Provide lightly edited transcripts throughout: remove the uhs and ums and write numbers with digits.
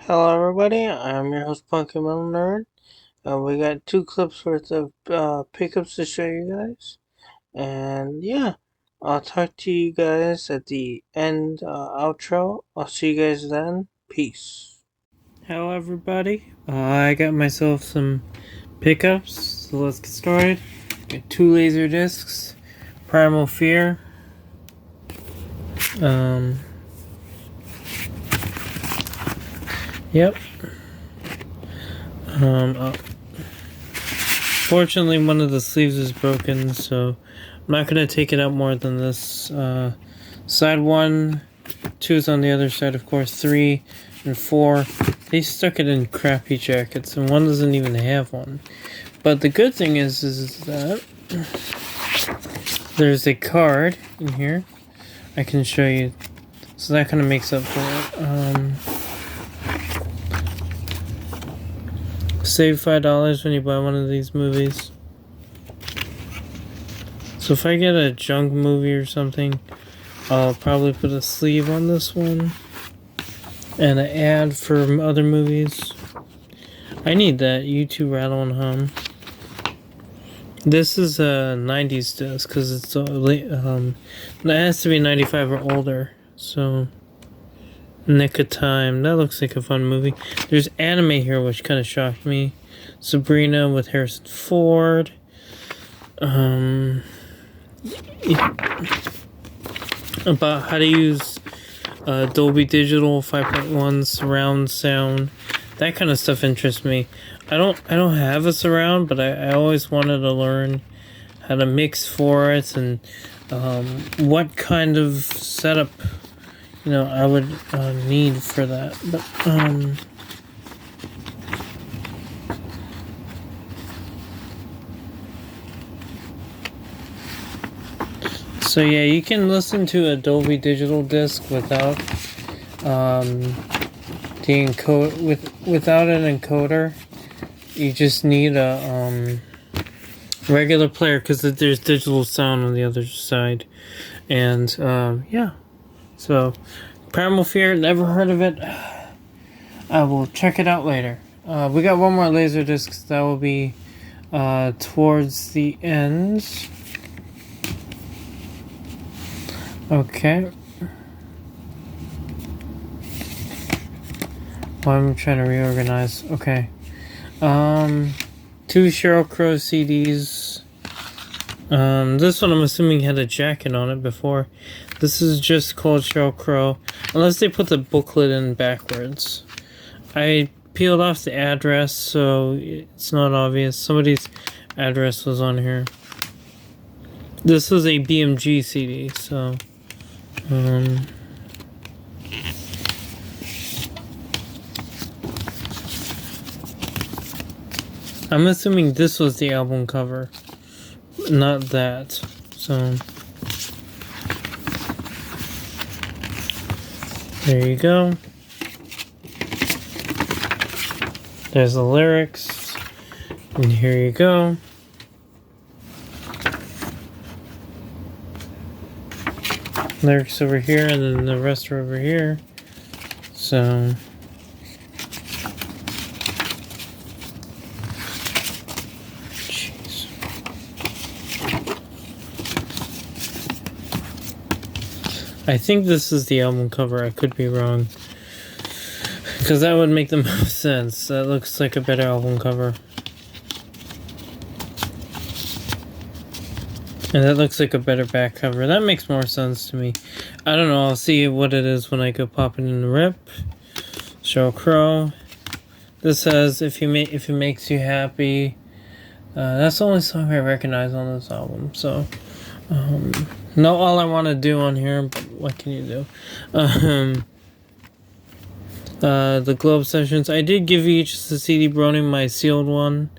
Hello, everybody. I'm your host, Pumpkin Metal Nerd. We got two clips worth of pickups to show you guys. And yeah, I'll talk to you guys at the end outro. I'll see you guys then. Peace. Hello, everybody. I got myself some pickups, so let's get started. Got two laser discs, Primal Fear. Yep. Fortunately, one of the sleeves is broken, so I'm not going to take it out more than this. Side 1, 2 is on the other side, of course, 3 and 4. They stuck it in crappy jackets, and 1 doesn't even have one. But the good thing is that there's a card in here. I can show you. So that kind of makes up for it. Save $5 when you buy one of these movies. So if I get a junk movie or something, I'll probably put a sleeve on this one and an ad for other movies. I need that YouTube rattle and hum. This is a 90s disc because it's it has to be 95 or older. So Nick of Time. That looks like a fun movie. There's anime here, which kind of shocked me. Sabrina with Harrison Ford. About how to use Dolby Digital 5.1 surround sound. That kind of stuff interests me. I don't have a surround, but I always wanted to learn how to mix for it and what kind of setup I would need for that. But so yeah, you can listen to a Dolby Digital disc without without an encoder. You just need a regular player because there's digital sound on the other side, and yeah. So, Primal Fear, never heard of it. I will check it out later. We got one more laser disc. That will be towards the end. Okay. Well, I'm trying to reorganize. Okay. Two Sheryl Crow CDs. This one I'm assuming had a jacket on it before. This is just called Sheryl Crow, unless they put the booklet in backwards. I peeled off the address, so it's not obvious. Somebody's address was on here. This was a BMG CD, so I'm assuming this was the album cover, not that. So there you go. There's the lyrics, and here you go. Lyrics over here, and then the rest are over here. So jeez. I think this is the album cover. I could be wrong. Because that would make the most sense. That looks like a better album cover. And that looks like a better back cover. That makes more sense to me. I don't know. I'll see what it is when I go popping in the rip. Sheryl Crow. This says, if it makes you happy. That's the only song I recognize on this album. So, not all I want to do on here, but what can you do? The Globe Sessions. I did give each the CD Brony my sealed one.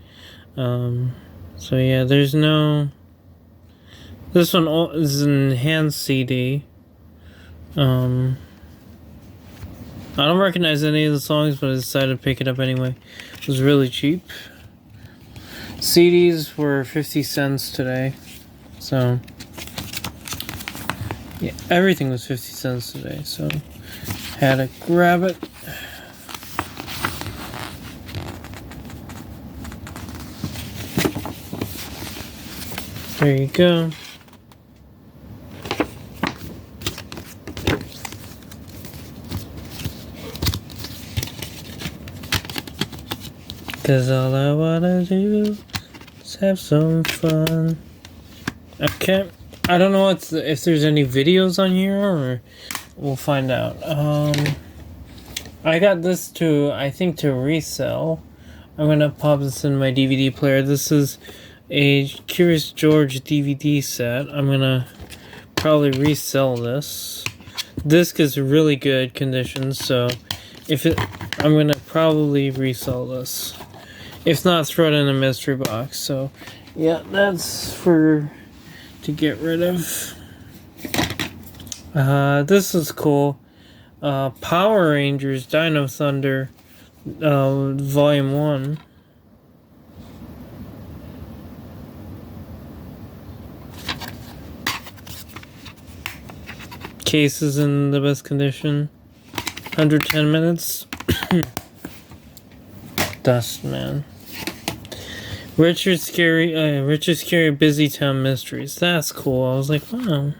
So yeah, there's no... This one is an enhanced CD. I don't recognize any of the songs, but I decided to pick it up anyway. It was really cheap. CDs were 50 cents today. So, yeah, everything was 50 cents today. So, had to grab it. There you go. Cause all I wanna do is have some fun. Okay. I don't know if there's any videos on here, or we'll find out. I got this I think to resell. I'm gonna pop this in my DVD player. This is a Curious George DVD set. I'm gonna probably resell this. Disc is really good condition, so I'm gonna probably resell this. If not, throw it in a mystery box. So, yeah, that's to get rid of. This is cool. Power Rangers Dino Thunder, Volume 1. Case is in the best condition. 110 minutes. Dust, man. Richard Scary Busy Town Mysteries. That's cool. I was like, wow.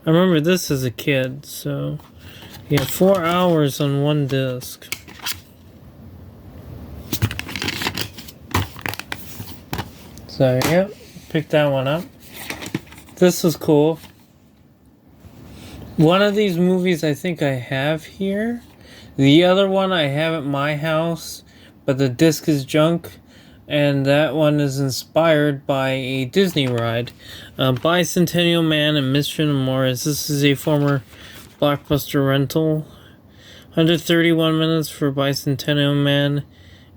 I remember this as a kid, so yeah, 4 hours on one disc. So yeah, pick that one up. This was cool. One of these movies I think I have here. The other one I have at my house, but the disc is junk. And that one is inspired by a Disney ride. Bicentennial Man and Mission to Mars. This is a former Blockbuster rental. 131 minutes for Bicentennial Man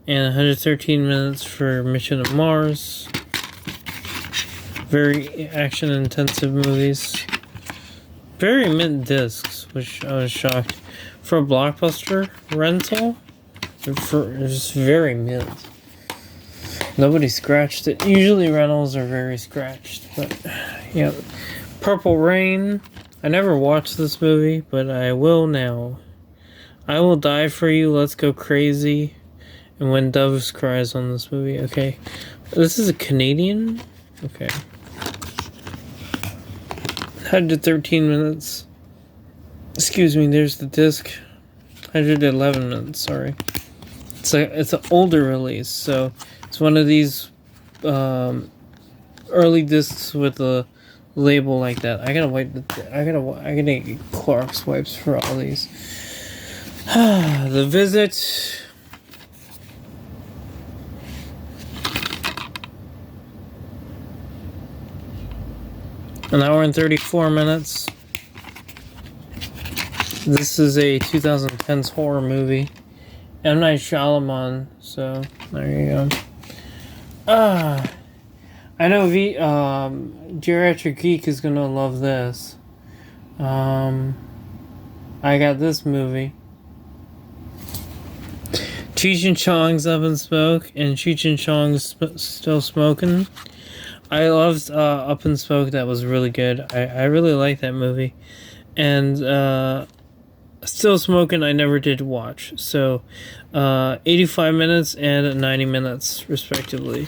and 113 minutes for Mission to Mars. Very action-intensive movies. Very mint discs, which I was shocked. For a Blockbuster rental, it's very mint. Nobody scratched it. Usually rentals are very scratched, but yeah. Purple Rain. I never watched this movie, but I will now. I Will Die For You, Let's Go Crazy, and When Doves Cries on this movie. Okay. This is a Canadian? Okay. 113 minutes. Excuse me, there's the disc. 111 minutes, sorry. It's an older release, so it's one of these early discs with a label like that. I gotta get Clorox wipes for all these. The Visit. An hour and 34 minutes. This is a 2010s horror movie. M. Night Shyamalan, so there you go. I know Geriatric Geek is gonna love this. I got this movie. Cheech and Chong's Up in Smoke and Cheech and Chong's Still Smoking. I loved Up in Smoke. That was really good. I really like that movie. And Still Smoking I never did watch. So 85 minutes and 90 minutes respectively.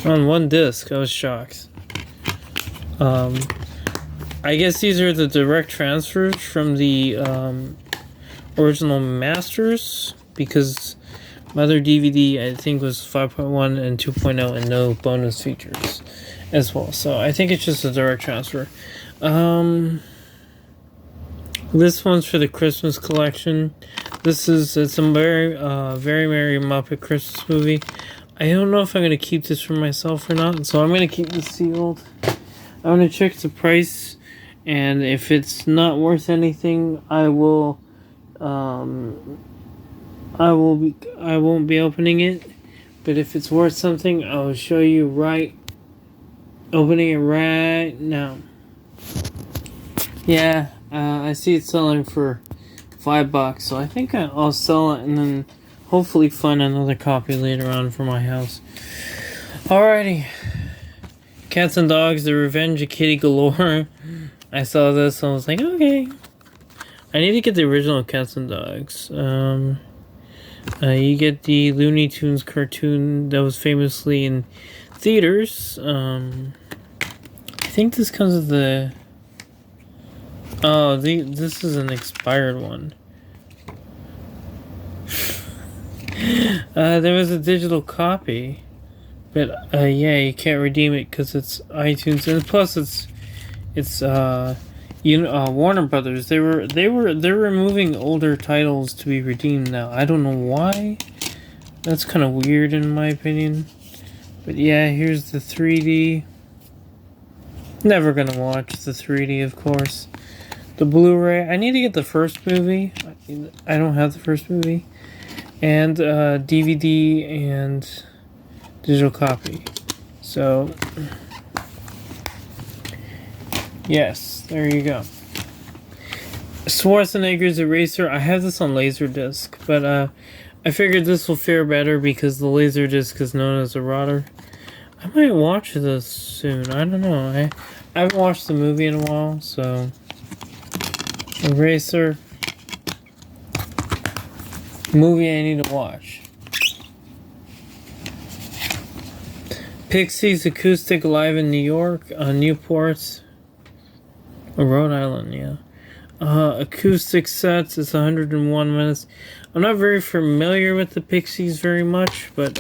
On one disc. I was shocked. I guess these are the direct transfers from the original masters, because my other DVD I think was 5.1 and 2.0 and no bonus features as well. So I think it's just a direct transfer. This one's for the Christmas collection. It's a very Merry Muppet Christmas movie. I don't know if I'm gonna keep this for myself or not, so I'm gonna keep this sealed. I'm gonna check the price, and if it's not worth anything, I won't be opening it. But if it's worth something, I'll show you opening it right now. Yeah, I see it selling for $5, so I think I'll sell it and then hopefully find another copy later on for my house. Alrighty. Cats and Dogs, The Revenge of Kitty Galore. I saw this and I was like, okay. I need to get the original Cats and Dogs. You get the Looney Tunes cartoon that was famously in theaters. think this comes with the... Oh, this is an expired one. There was a digital copy, but yeah, you can't redeem it because it's iTunes, and plus it's Warner Brothers. They're removing older titles to be redeemed now. I don't know why. That's kind of weird in my opinion. But yeah, here's the 3D. Never gonna watch the 3D, of course. The Blu-ray. I need to get the first movie. I don't have the first movie. And DVD and digital copy. So, yes, there you go. Schwarzenegger's Eraser. I have this on Laserdisc, but I figured this will fare better because the Laserdisc is known as a rotter. I might watch this soon. I don't know. I haven't watched the movie in a while, so... Eraser. Movie I need to watch. Pixies Acoustic Live in New York, Newport, Rhode Island, yeah. Acoustic sets, it's 101 minutes. I'm not very familiar with the Pixies very much, but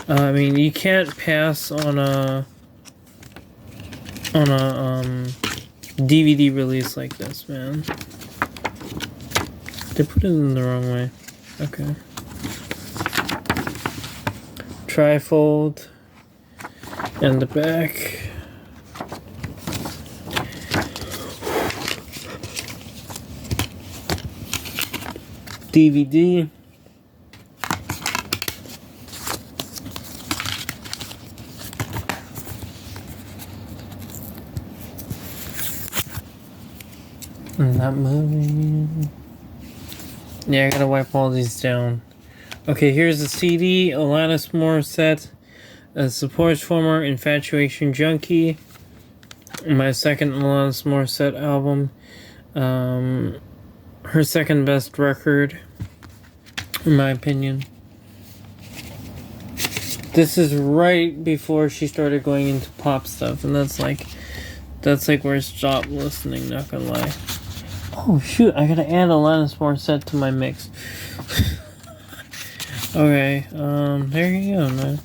I mean, you can't pass on a DVD release like this, man. They put it in the wrong way. Okay. Trifold. And the back. DVD. And that movie. Yeah, I gotta wipe all these down. Okay, here's the CD. Alanis Morissette. Supports former Infatuation Junkie. My second Alanis Morissette album. Her second best record, in my opinion. This is right before she started going into pop stuff, and that's like where I stopped listening, not gonna lie. Oh shoot, I gotta add Alanis Morissette to my mix. Okay, there you go, man.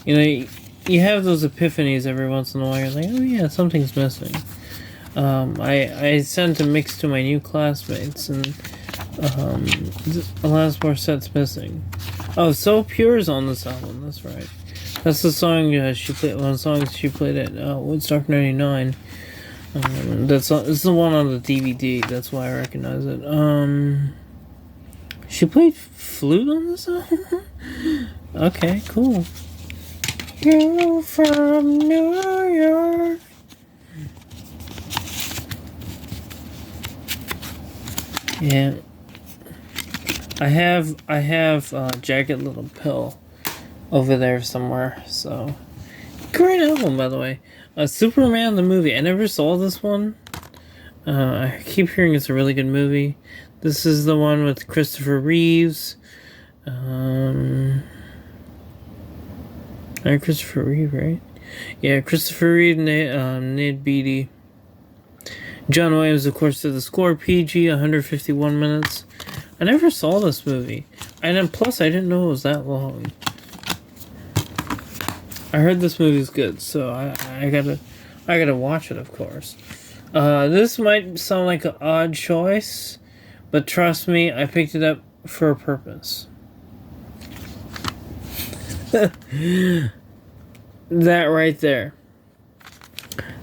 You know, you have those epiphanies every once in a while. You're like, oh yeah, something's missing. I sent a mix to my new classmates, and Alanis Morissette's missing. Oh, So Pure is on this album. That's right. That's the song she played. One of the songs she played at Woodstock '99. It's the one on the DVD. That's why I recognize it. She played flute on this album. Okay, cool. You're from New York. Yeah. I have Jagged Little Pill over there somewhere, so great album, by the way. Superman the movie. I never saw this one. I keep hearing it's a really good movie. This is the one with Christopher Reeves. Christopher Reeve, right? Yeah, Christopher Reeve, Ned Beatty. John Williams, of course, did the score. PG, 151 minutes. I never saw this movie. And then plus, I didn't know it was that long. I heard this movie's good, so I gotta watch it, of course. This might sound like an odd choice, but trust me, I picked it up for a purpose. That right there.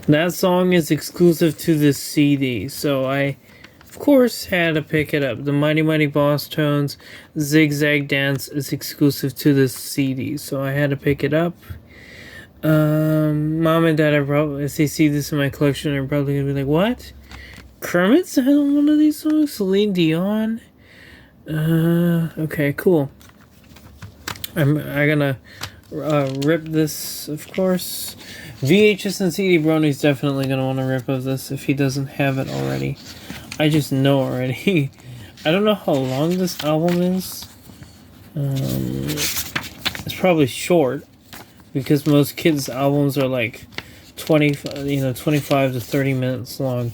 That song is exclusive to this CD, so I, of course, had to pick it up. The Mighty Mighty Boss Tones Zigzag Dance is exclusive to this CD, so I had to pick it up. Mom and Dad are probably, if they see this in my collection, are probably gonna be like, "What? Kermit's had one of these songs? Celine Dion?" Okay, cool. I'm gonna rip this, of course. VHS and CD Brony's definitely gonna want to rip of this if he doesn't have it already. I just know already. I don't know how long this album is. It's probably short because most kids' albums are like 25 to 30 minutes long.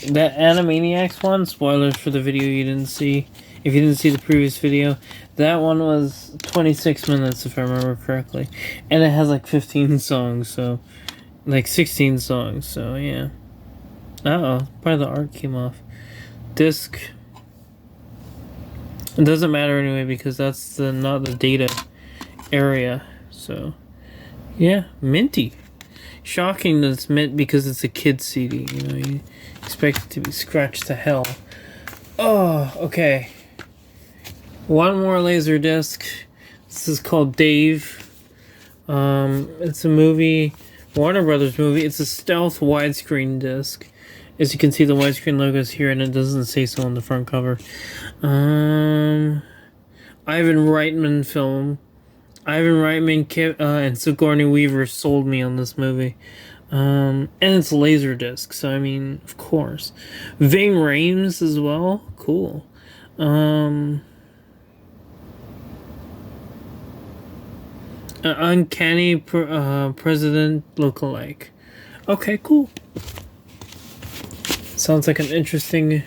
That Animaniacs one, spoilers for the video you didn't see. If you didn't see the previous video, that one was 26 minutes if I remember correctly. And it has like 15 songs, so like 16 songs, so yeah. Uh-oh, part of the art came off. Disc. It doesn't matter anyway because that's not the data area, so yeah, minty. Shocking that it's mint because it's a kid's CD, you expect it to be scratched to hell. Oh, okay. One more laser disc. This is called Dave. It's a movie, Warner Brothers movie. It's a stealth widescreen disc. As you can see, the widescreen logo is here, and it doesn't say so on the front cover. Ivan Reitman film. Ivan Reitman and Sigourney Weaver sold me on this movie. And it's Laserdisc, so I mean, of course. Ving Rhames as well. Cool. Uncanny President Lookalike. Okay, cool. Sounds like an interesting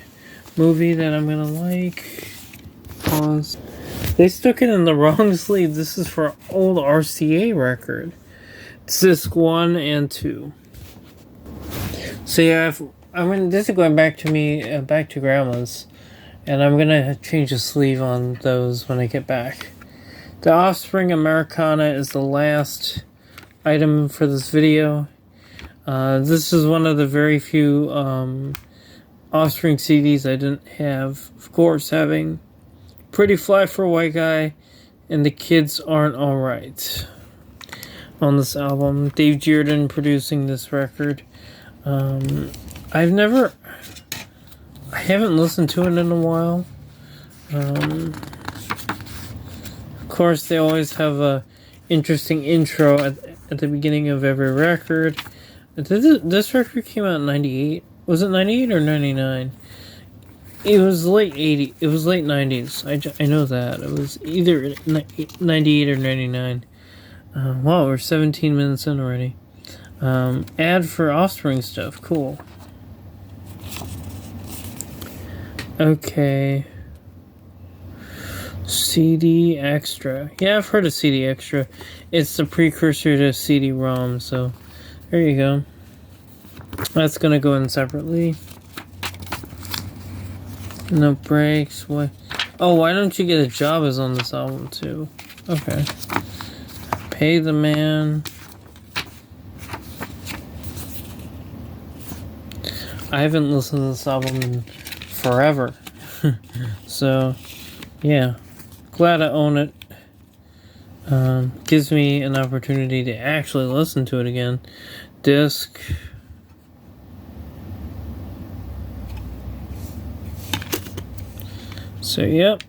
movie that I'm gonna like. Pause. They stuck it in the wrong sleeve. This is for old RCA record. It's disc 1 and 2. So yeah, this is going back to back to Grandma's, and I'm gonna change the sleeve on those when I get back. The Offspring Americana is the last item for this video. This is one of the very few Offspring CDs I didn't have. Of course, having Pretty Fly for a White Guy and The Kids Aren't Alright on this album. Dave Dearden producing this record. I haven't listened to it in a while. Of course, they always have a interesting intro at the beginning of every record. This record came out in 98. Was it 98 or 99? It was late 80s. It was late 90s. I know that. It was either 98 or 99. Wow, we're 17 minutes in already. Ad for Offspring stuff. Cool. Okay. CD Extra. Yeah, I've heard of CD Extra. It's the precursor to CD-ROM, so there you go. That's gonna go in separately. No breaks. Why? Oh, why don't you get a job as on this album too? Okay. Pay the Man. I haven't listened to this album in forever. So, yeah. Glad I own it. Gives me an opportunity to actually listen to it again. Disc. So, yep.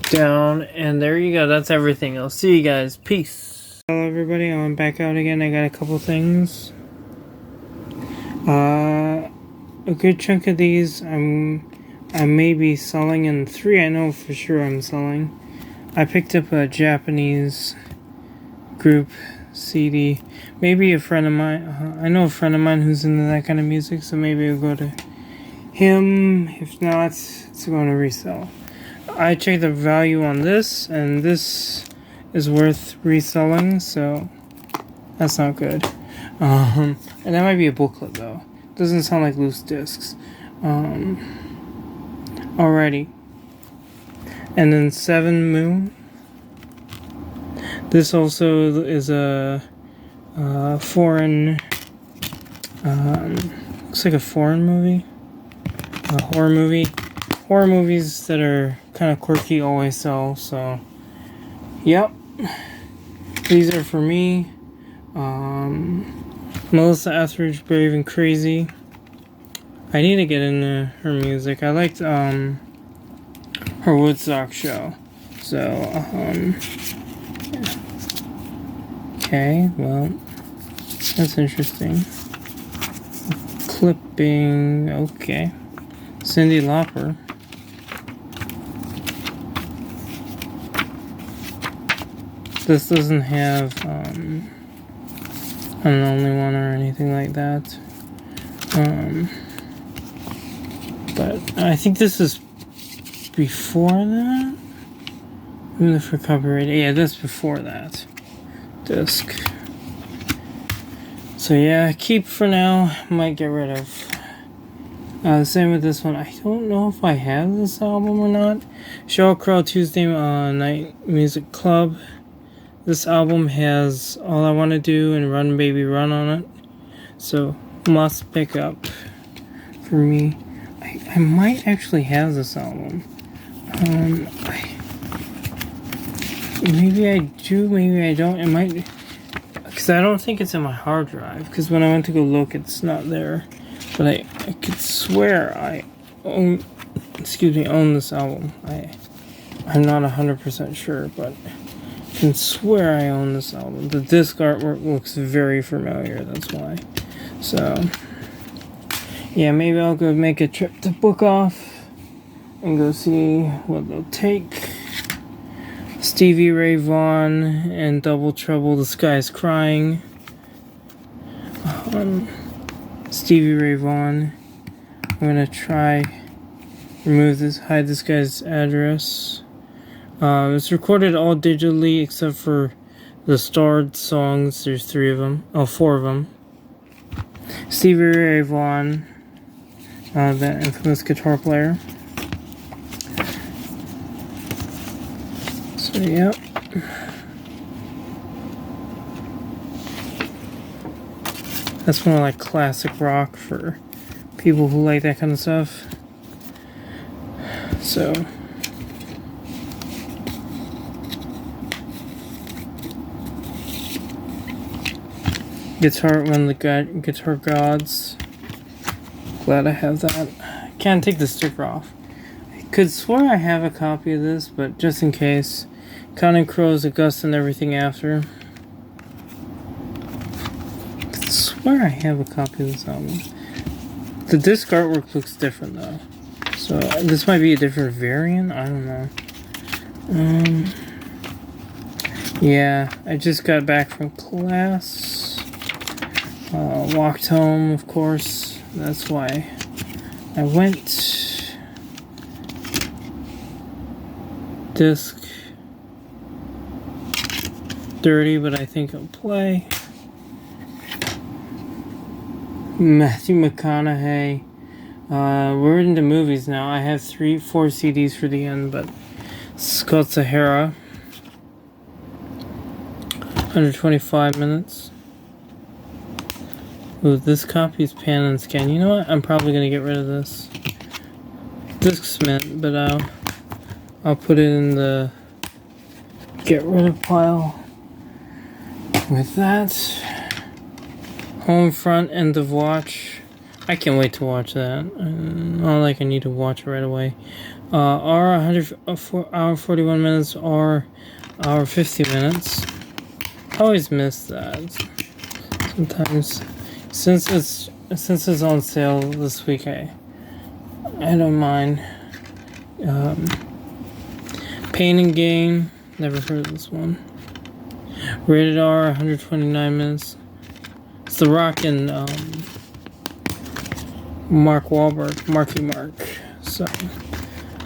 Down, and there you go. That's everything. I'll see you guys. Peace. Hello, everybody. I'm back out again. I got a couple things. A good chunk of these I may be selling, and 3 I know for sure I'm selling. I picked up a Japanese group CD. Maybe a friend of mine. I know a friend of mine who's into that kind of music, so maybe I'll go to him. If not, it's going to resell. I checked the value on this, and this is worth reselling, so that's not good. And that might be a booklet though. Doesn't sound like loose discs. Alrighty. And then 7 Moon. This also is a foreign. Looks like a foreign movie. A horror movie. Horror movies that are kind of quirky always sell. So, yep. These are for me. Melissa Etheridge, Brave and Crazy. I need to get into her music. I liked her Woodstock show. So, yeah. Okay, well, that's interesting. Clipping, okay. Cyndi Lauper. This doesn't have I'm the only one or anything like that. But I think this is before that. Even for copyright, yeah, that's before that disc. So yeah, keep for now. Might get rid of. Same with this one. I don't know if I have this album or not. Sheryl Crow Tuesday Night Music Club. This album has All I Wanna Do and Run Baby Run on it. So must pick up for me. I might actually have this album. Maybe I do, maybe I don't. It might, because I don't think it's in my hard drive. Because when I went to go look, it's not there. But I could swear I own this album. I'm not 100% sure, but I can swear I own this album. The disc artwork looks very familiar, that's why. So, yeah, maybe I'll go make a trip to Book Off and go see what they'll take. Stevie Ray Vaughan and Double Trouble, The Sky's Crying. Stevie Ray Vaughan. I'm gonna try hide this guy's address. It's recorded all digitally except for the starred songs. There's 4 of them. Stevie Ray Vaughan, the infamous guitar player. So, yep. That's more like classic rock for people who like that kind of stuff. So, Guitar Gods. Glad I have that. Can't take the sticker off. I could swear I have a copy of this, but just in case. Counting Crows, August, and everything after. I could swear I have a copy of this album. The disc artwork looks different though. So this might be a different variant. I don't know. Yeah, I just got back from class. Walked home, of course. That's why I went. Disc dirty, but I think it'll play. Matthew McConaughey. We're into movies now. I have 4 CDs for the end, but Scott Sahara. 125 minutes. Ooh, this copy is pan and scan. You know what? I'm probably gonna get rid of this. Disc's mint, but I'll put it in the get rid of pile. With that, Home Front, End of Watch. I can't wait to watch that. Not like I need to watch it right away. Hour 41 minutes, or hour 50 minutes. I always miss that. Sometimes, since it's on sale this week, I don't mind. Pain and Gain. Never heard of this one. Rated R, 129 minutes. It's The Rock and Mark Wahlberg, Marky Mark. So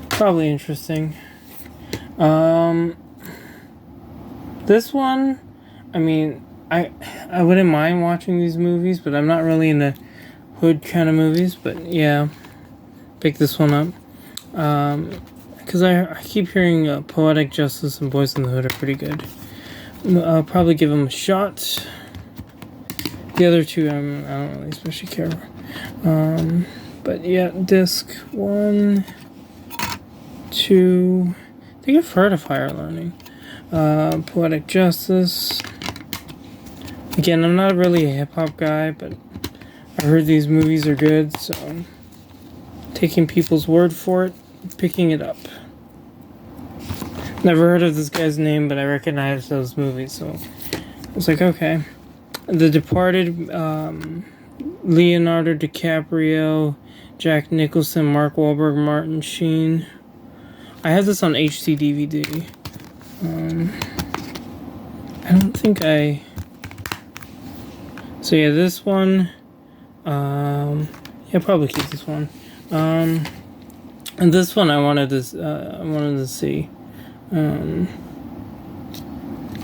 probably interesting. This one, I mean, I wouldn't mind watching these movies, but I'm not really into hood kind of movies. But yeah, pick this one up. Because I keep hearing Poetic Justice and Boys in the Hood are pretty good. I'll probably give them a shot. The other two, I don't really especially care. But yeah, disc 1, 2. I think I've heard of Higher Learning. Poetic Justice. Again, I'm not really a hip hop guy, but I heard these movies are good, so I'm taking people's word for it, picking it up. Never heard of this guy's name, but I recognize those movies, so I was like, okay. The Departed, Leonardo DiCaprio, Jack Nicholson, Mark Wahlberg, Martin Sheen. I have this on HD DVD. I don't think I So yeah, this one, yeah, probably keep this one. And this one I wanted to see.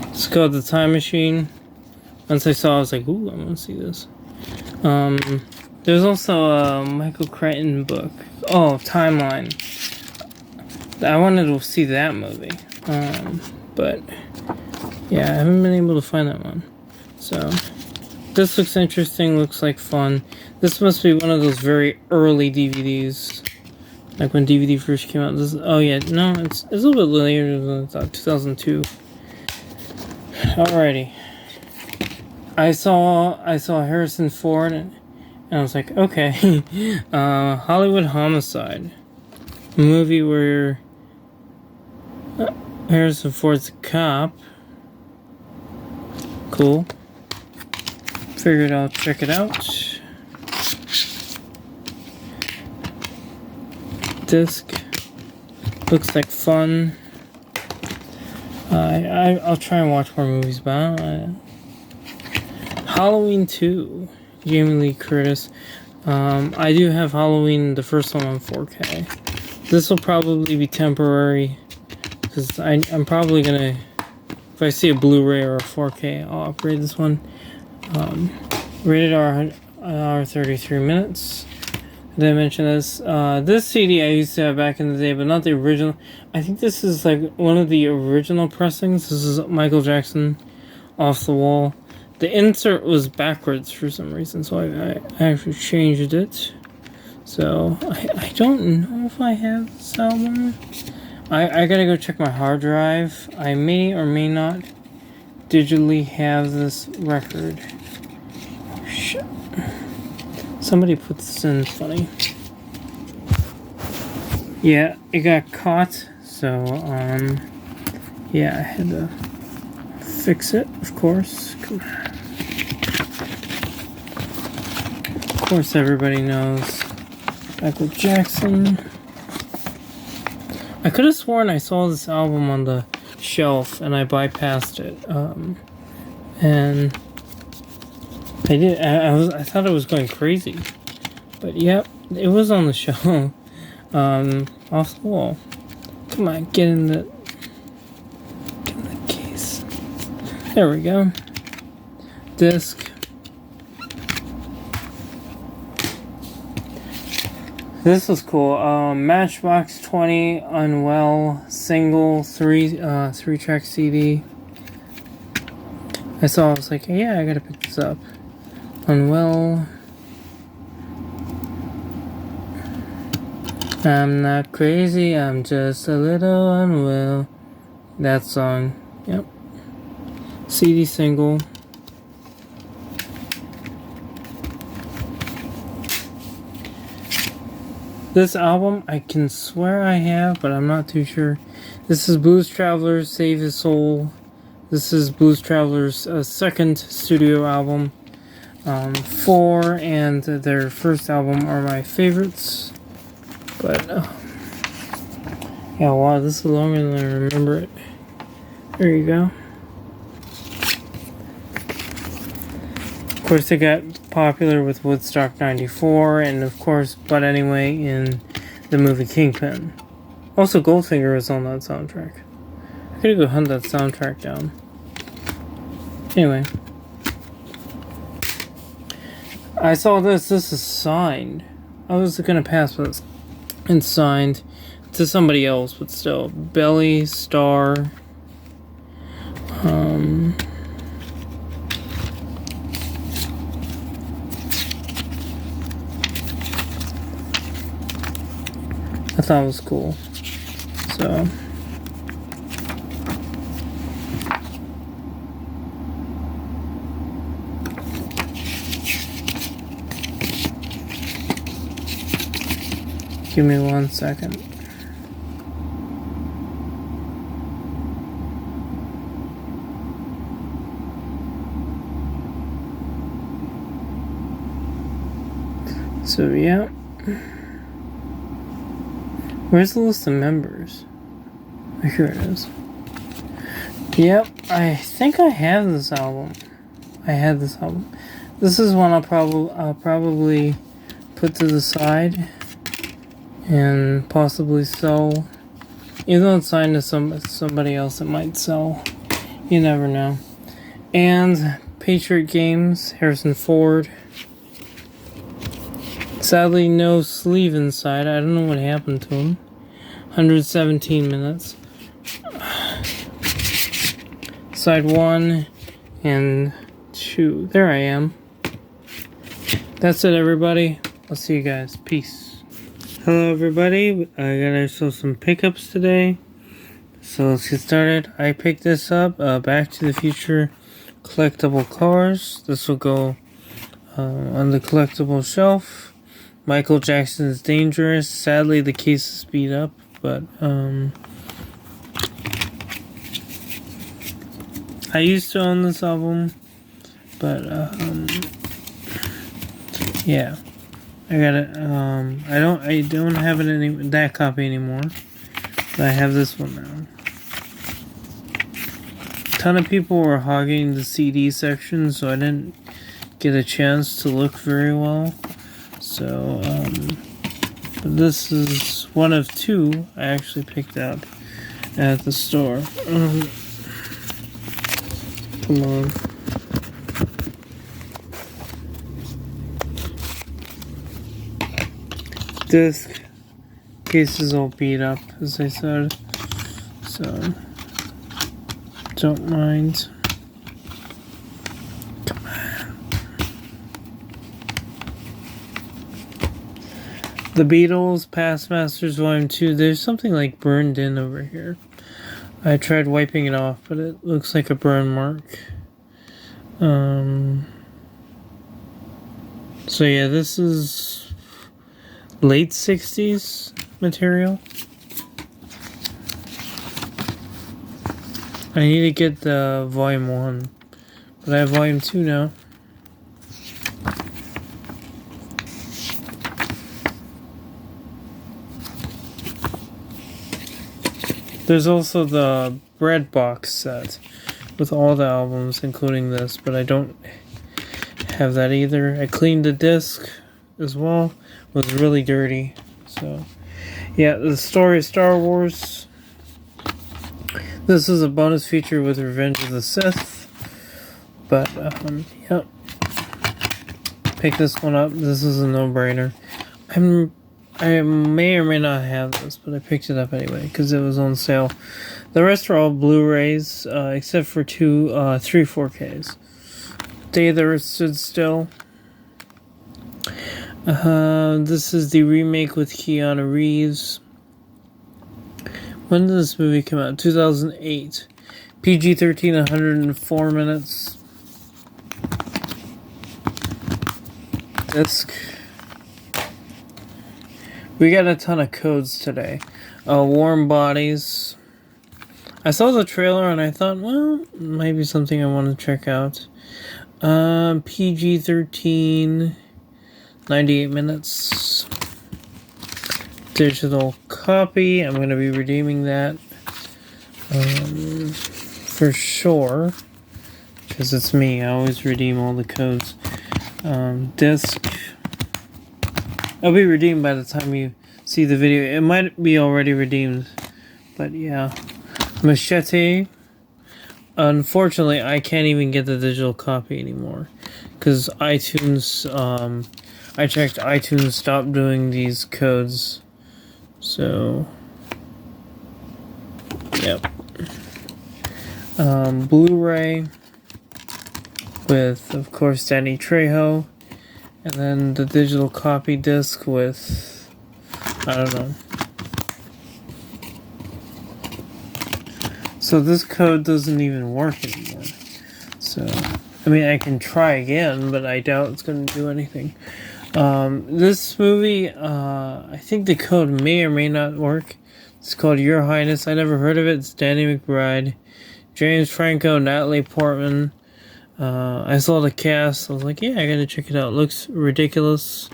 It's called The Time Machine. Once I saw it, I was like, ooh, I want to see this. There's also a Michael Crichton book. Oh, Timeline. I wanted to see that movie. But yeah, I haven't been able to find that one. So this looks interesting, looks like fun. This must be one of those very early DVDs. Like when DVD first came out. Oh yeah, no, it's a little bit later than I thought, 2002. Alrighty. I saw Harrison Ford and I was like, okay. Hollywood Homicide. A movie where Harrison Ford's a cop. Cool. Figured I'll check it out. Disc. Looks like fun. I'll try and watch more movies, but Halloween 2. Jamie Lee Curtis. I do have Halloween, the first one, on 4K. This will probably be temporary because I'm probably gonna, if I see a Blu-ray or a 4K, I'll upgrade this one. Rated R, 33 minutes. Did I mention this? This CD I used to have back in the day, but not the original. I think this is like one of the original pressings. This is Michael Jackson, Off the Wall. The insert was backwards for some reason, so I actually changed it. So I don't know if I have this album. I gotta go check my hard drive. I may or may not digitally have this record. Oh, shit. Somebody put this in funny. Yeah, it got caught, so yeah, I had to fix it, of course. Come on. Of course, everybody knows Michael Jackson. I could have sworn I saw this album on the shelf and I bypassed it. And I did. I thought it was going crazy, but yep, it was on the shelf. Off the wall. Come on, get in the case. There we go. Disc. This was cool. Matchbox 20 Unwell single 3-track CD. I was like, yeah, I gotta pick this up. Unwell. I'm not crazy, I'm just a little unwell. That song. Yep. CD single. This album, I can swear I have, but I'm not too sure. This is Blues Traveler's Save His Soul. This is Blues Traveler's second studio album. 4 and their first album are my favorites. But, yeah, wow, this is longer than I remember it. There you go. Of course, they got popular with Woodstock 94, and of course, But Anyway in the movie Kingpin. Also, Goldfinger is on that soundtrack. I gotta go hunt that soundtrack down. Anyway. I saw this. This is signed. I was gonna pass this. And signed to somebody else, but still. Belly Star. I thought it was cool. So. Give me 1 second. So, yeah. Where's the list of members? Here it is. Yep, I think I have this album. I had this album. This is one I'll probably put to the side and possibly sell. Even though it's signed to somebody else, it might sell. You never know. And Patriot Games, Harrison Ford. Sadly, no sleeve inside. I don't know what happened to him. 117 minutes. Side 1 and 2. There I am. That's it, everybody. I'll see you guys. Peace. Hello, everybody. I got ourselves some pickups today. So let's get started. I picked this up. Back to the Future collectible cars. This will go on the collectible shelf. Michael Jackson's Dangerous. Sadly, the case is beat up, but I used to own this album, but yeah, I got it. I don't have it that copy anymore, but I have this one now. A ton of people were hogging the CD section, so I didn't get a chance to look very well. So, this is one of two I actually picked up at the store. Come on. Disc case is all beat up, as I said, so don't mind. Come on. The Beatles, Past Masters Volume 2, there's something like burned in over here. I tried wiping it off, but it looks like a burn mark. So yeah, this is late 60s material. I need to get the Volume 1, but I have Volume 2 now. There's also the Bread Box set with all the albums, including this, but I don't have that either. I cleaned the disc as well. It was really dirty. So, yeah, the story of Star Wars. This is a bonus feature with Revenge of the Sith. But, yep. Pick this one up. This is a no-brainer. I may or may not have this, but I picked it up anyway because it was on sale. The rest are all Blu-rays, except for three 4Ks. Day of the Earth Stood Still. This is the remake with Keanu Reeves. When did this movie come out? 2008. PG-13, 104 minutes. Disc. We got a ton of codes today. Warm Bodies. I saw the trailer and I thought, well, maybe something I want to check out. PG-13, 98 minutes. Digital copy. I'm going to be redeeming that for sure. Because it's me. I always redeem all the codes. Disc. It'll be redeemed by the time you see the video. It might be already redeemed, but yeah. Machete. Unfortunately, I can't even get the digital copy anymore because iTunes. I checked. iTunes stopped doing these codes, so yep. Blu-ray with, of course, Danny Trejo. And then the digital copy disc with, I don't know. So this code doesn't even work anymore. So, I mean, I can try again, but I doubt it's going to do anything. This movie, I think the code may or may not work. It's called Your Highness. I never heard of it. It's Danny McBride, James Franco, Natalie Portman. I saw the cast. I was like, yeah, I gotta check it out. It looks ridiculous.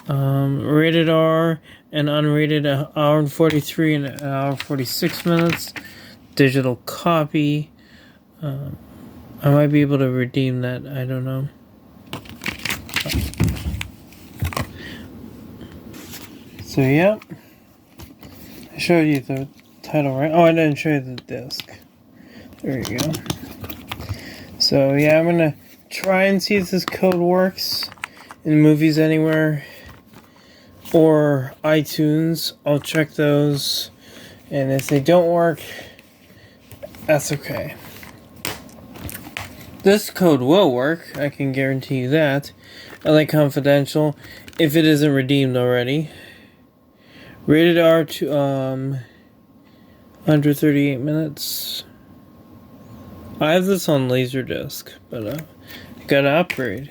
Rated R and unrated, an hour and 43 and an hour and 46 minutes. Digital copy. I might be able to redeem that. I don't know. So, yep. I showed you the title, right? Oh, I didn't show you the disc. There you go. So, yeah, I'm gonna try and see if this code works in Movies Anywhere or iTunes. I'll check those, and if they don't work, that's okay. This code will work, I can guarantee you that. LA Confidential, if it isn't redeemed already. Rated R to 138 minutes. I have this on Laserdisc, but I gotta upgrade.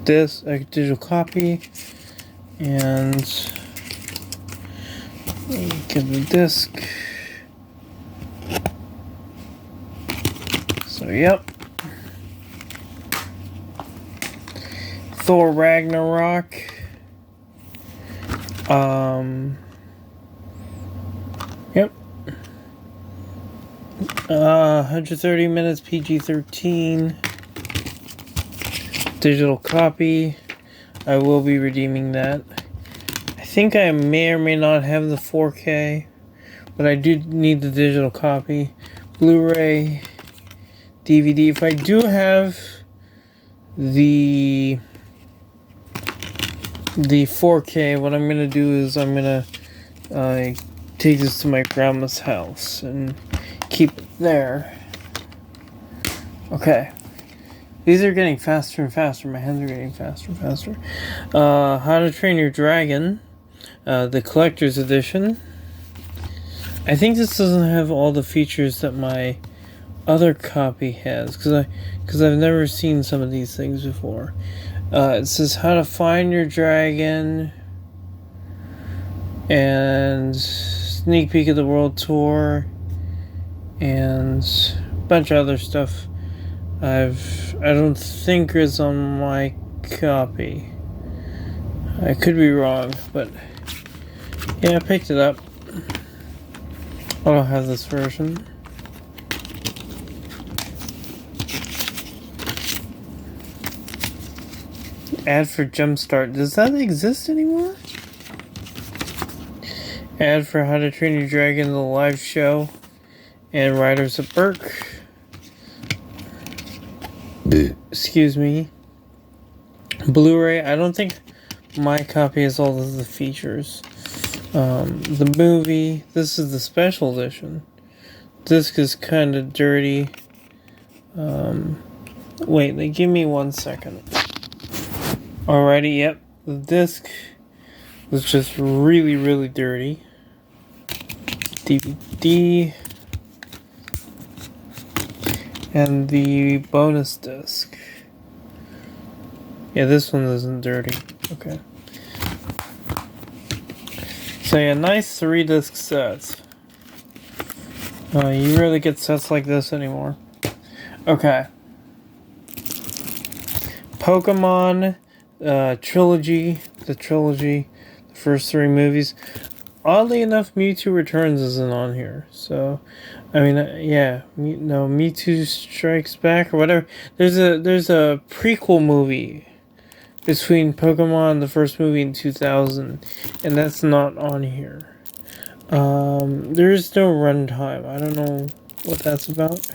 This a digital copy, and give the disc. So yep. Thor Ragnarok. Yep. 130 minutes, PG-13. Digital copy. I will be redeeming that. I think I may or may not have the 4K, but I do need the digital copy. Blu-ray, DVD. If I do have the 4K, what I'm gonna do is I'm gonna take this to my grandma's house and keep it there. Okay. These are getting faster and faster. My hands are getting faster and faster. How to Train Your Dragon, the collector's edition. I think this doesn't have all the features that my other copy has, because I've never seen some of these things before. It says how to find your dragon, and sneak peek of the world tour, and a bunch of other stuff. I don't think it's on my copy. I could be wrong, but yeah, I picked it up. I don't have this version. Ad for Jumpstart. Does that exist anymore? Ad for How to Train Your Dragon, the live show, and Riders of Berk. Excuse me. Blu-ray. I don't think my copy has all of the features. The movie. This is the special edition. Disc is kind of dirty. Wait, give me 1 second. Alrighty, yep. The disc was just really, really dirty. DVD. And the bonus disc. Yeah, this one isn't dirty. Okay. So yeah, nice 3-disc sets. You rarely get sets like this anymore. Okay. Pokemon trilogy. The first 3 movies. Oddly enough, Mewtwo Returns isn't on here. So, I mean, yeah, Mewtwo Strikes Back or whatever. There's a prequel movie between Pokemon, the first movie in 2000, and that's not on here. There is no runtime. I don't know what that's about.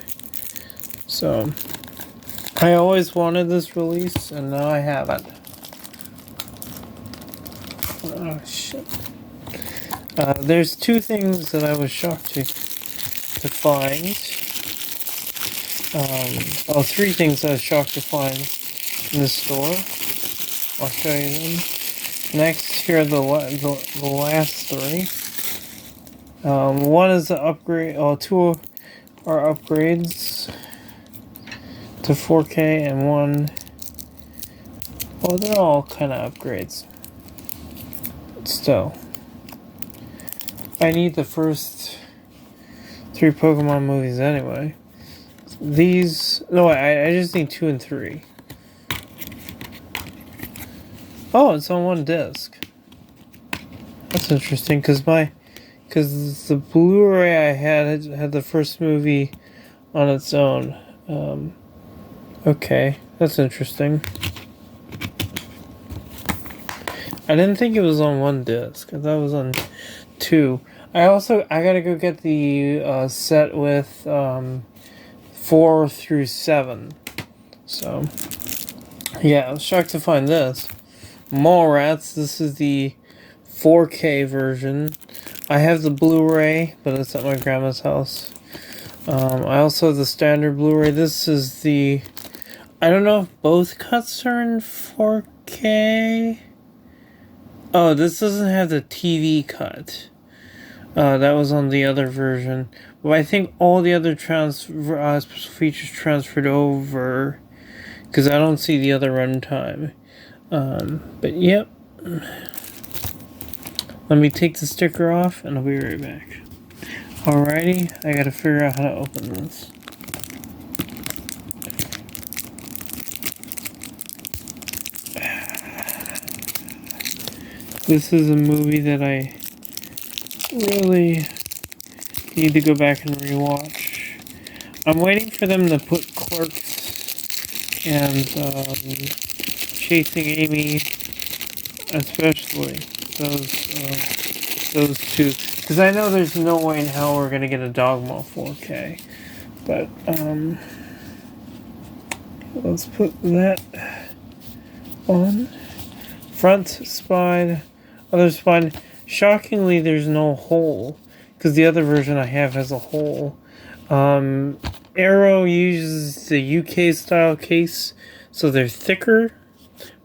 So, I always wanted this release, and now I have it. Oh, shit. There's 2 things that I was shocked to find. 3 things I was shocked to find in the store. I'll show you them. Next, here are the last 3. One is the upgrade. 2 are upgrades to 4K, and 1. Well, they're all kind of upgrades. But still, I need the first 3 Pokemon movies anyway. These... No, I just need 2 and 3. Oh, it's on 1 disc. That's interesting, because the Blu-ray I had the first movie on its own. Okay, That's interesting. I didn't think it was on one disc. I thought it was on two. I gotta go get the set with 4 through 7. So yeah, I was shocked to find this. Mallrats. This is the 4K version. I have the Blu-ray, but it's at my grandma's house. I also have the standard Blu-ray. This is the... I don't know if both cuts are in 4K. Oh, this doesn't have the TV cut. That was on the other version. But I think all the other special features transferred over. Because I don't see the other runtime. But yep. Let me take the sticker off and I'll be right back. Alrighty, I gotta figure out how to open this. This is a movie that I really need to go back and rewatch. I'm waiting for them to put Clerks and Chasing Amy, especially those two, because I know there's no way in hell we're gonna get a Dogma 4K. But let's put that on. Front spine, other spine. Shockingly, there's no hole, because the other version I have has a hole. Arrow uses the UK style case, so they're thicker.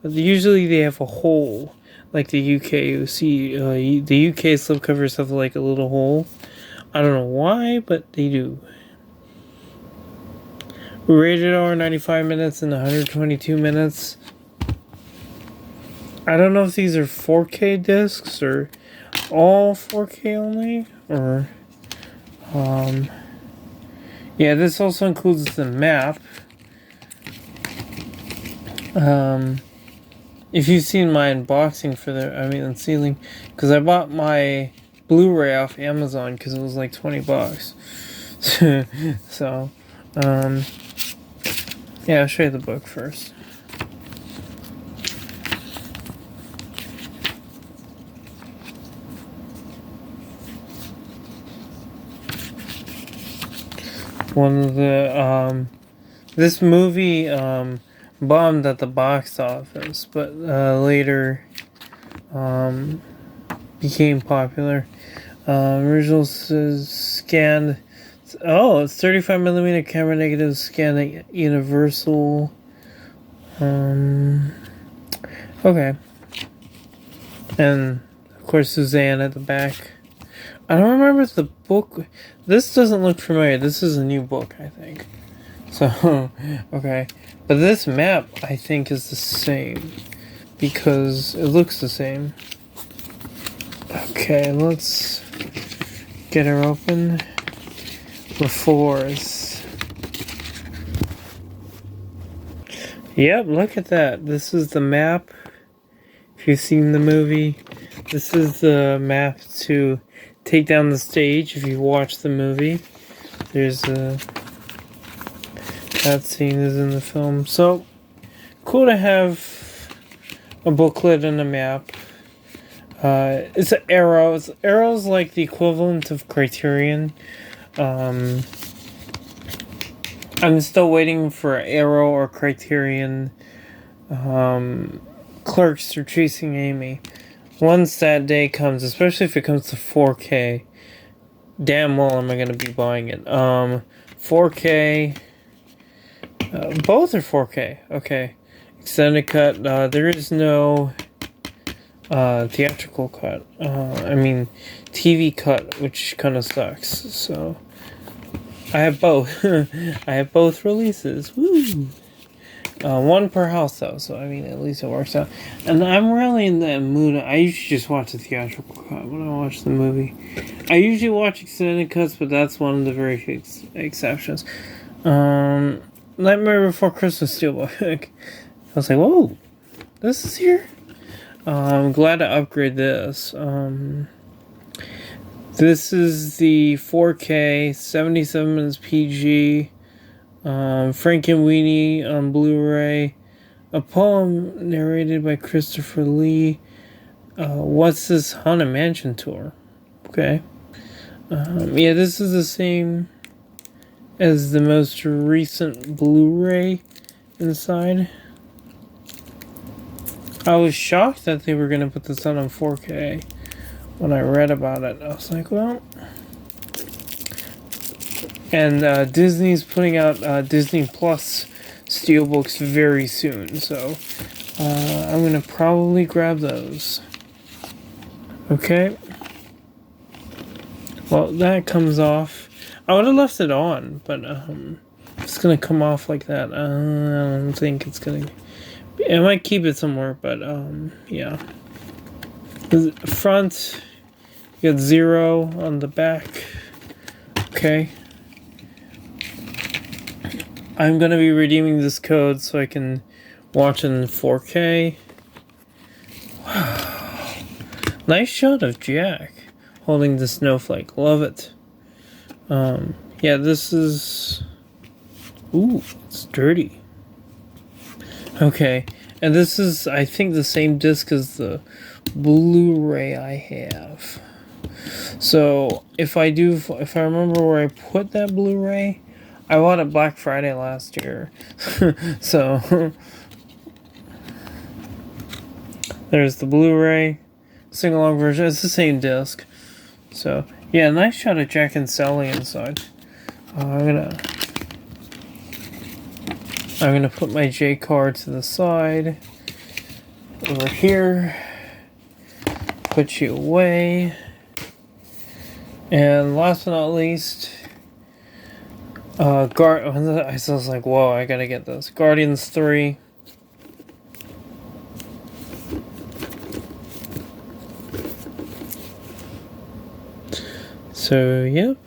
But usually they have a hole, like the UK. You see, the UK slipcovers have like a little hole. I don't know why, but they do. Rated R, 95 minutes and 122 minutes. I don't know if these are 4K discs or all 4K only, or yeah, this also includes the map. If you've seen my unboxing for the, unsealing, because I bought my Blu-ray off Amazon because it was like $20. So, yeah, I'll show you the book first. One of the this movie bombed at the box office, but later became popular. Originals is scanned. Oh, it's 35mm camera negative scanned at Universal. Okay, and of course Suzanne at the back. I don't remember if the book... This doesn't look familiar. This is a new book, I think. So, okay. But this map, I think, is the same. Because it looks the same. Okay, let's get her open. LaForce. Yep, look at that. This is the map. If you've seen the movie, this is the map to take down the stage. If you watch the movie, there's that scene is in the film. So cool to have a booklet and a map. It's an Arrow. Arrow's like the equivalent of Criterion. I'm still waiting for Arrow or Criterion Clerks or Chasing Amy. Once that day comes, especially if it comes to 4K, damn well am I going to be buying it. 4K, both are 4K, okay. Extended cut, there is no theatrical cut. TV cut, which kind of sucks, so I have both. I have both releases, woo! One per house though, so at least it works out. And I'm really in that mood. I usually just watch the theatrical cut when I watch the movie. I usually watch extended cuts, but that's one of the very few exceptions. Nightmare Before Christmas Steelbook. I was like, whoa, this is here? I'm glad to upgrade this. This is the 4K, 77 minutes PG. Frankenweenie on Blu-ray. A poem narrated by Christopher Lee. What's this Haunted Mansion tour? Okay. Yeah, this is the same as the most recent Blu-ray inside. I was shocked that they were going to put this out on 4K. When I read about it, I was like, well... And Disney's putting out Disney Plus steelbooks very soon, so I'm going to probably grab those. Okay. Well, that comes off. I would have left it on, but it's going to come off like that. I don't think it's going to... I might keep it somewhere, but yeah. The front, you got 0 on the back. Okay. I'm going to be redeeming this code so I can watch it in 4K. Wow. Nice shot of Jack holding the snowflake. Love it. Yeah, this is... Ooh, it's dirty. Okay, and this is, I think, the same disc as the Blu-ray I have. So, if I remember where I put that Blu-ray, I bought it Black Friday last year. So, there's the Blu-ray sing-along version. It's the same disc. So, yeah, nice shot of Jack and Sally inside. I'm gonna put my J card to the side. Over here. Put you away. And last but not least, I was like, whoa, I gotta get this. Guardians 3. So, yep.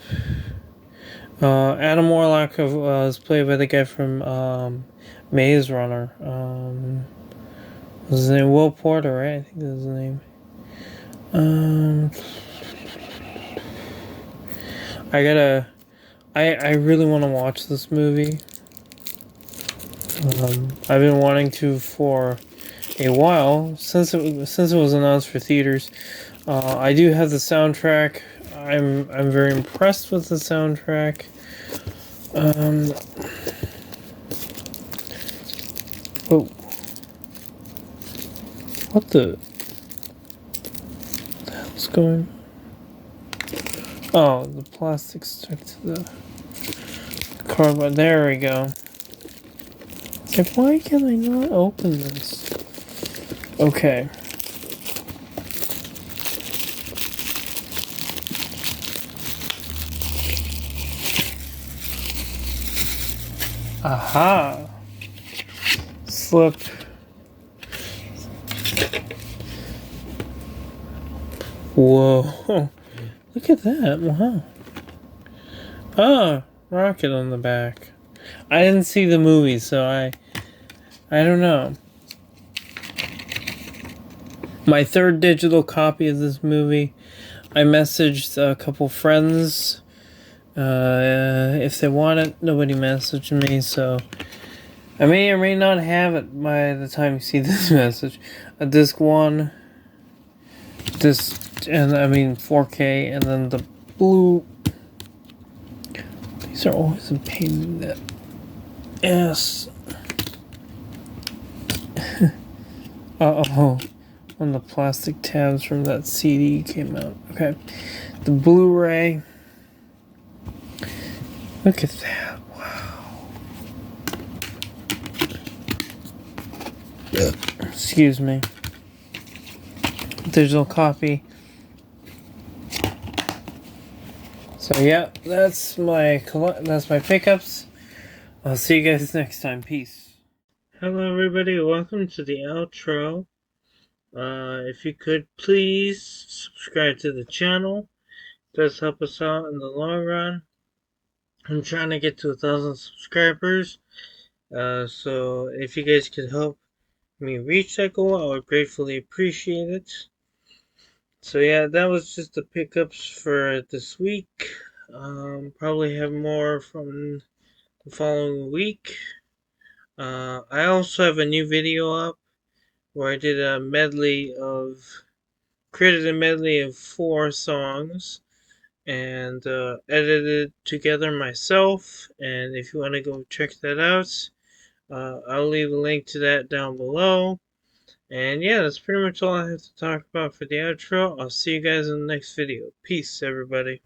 Adam Warlock was played by the guy from Maze Runner. Was his name Will Porter, right? I think that's his name. I really want to watch this movie. I've been wanting to for a while since it was announced for theaters. I do have the soundtrack. I'm very impressed with the soundtrack. Oh, what the hell's going? Oh, the plastic stuck to the cardboard. There we go. It's like, why can I not open this? Okay. Aha! Slip. Whoa. Look at that. Wow. Ah, rocket on the back. I didn't see the movie, so I don't know. My third digital copy of this movie. I messaged a couple friends if they want it. Nobody messaged me, so I may or may not have it by the time you see this message. A disc 1, and I mean 4K, and then the blue. These are always a pain in the ass. Uh-oh. When the plastic tabs from that CD came out. Okay. The Blu-ray. Look at that. Wow. Excuse me. Digital copy. So yeah, that's my pickups. I'll see you guys next time. Peace. Hello everybody, welcome to the outro. If you could please subscribe to the channel. It does help us out in the long run. I'm trying to get to 1,000 subscribers. So if you guys could help me reach that goal, I would gratefully appreciate it. So yeah, that was just the pickups for this week. Probably have more from the following week. I also have a new video up where I did created a medley of 4 songs and edited together myself. And if you want to go check that out, I'll leave a link to that down below. And yeah, that's pretty much all I have to talk about for the outro. I'll see you guys in the next video. Peace, everybody.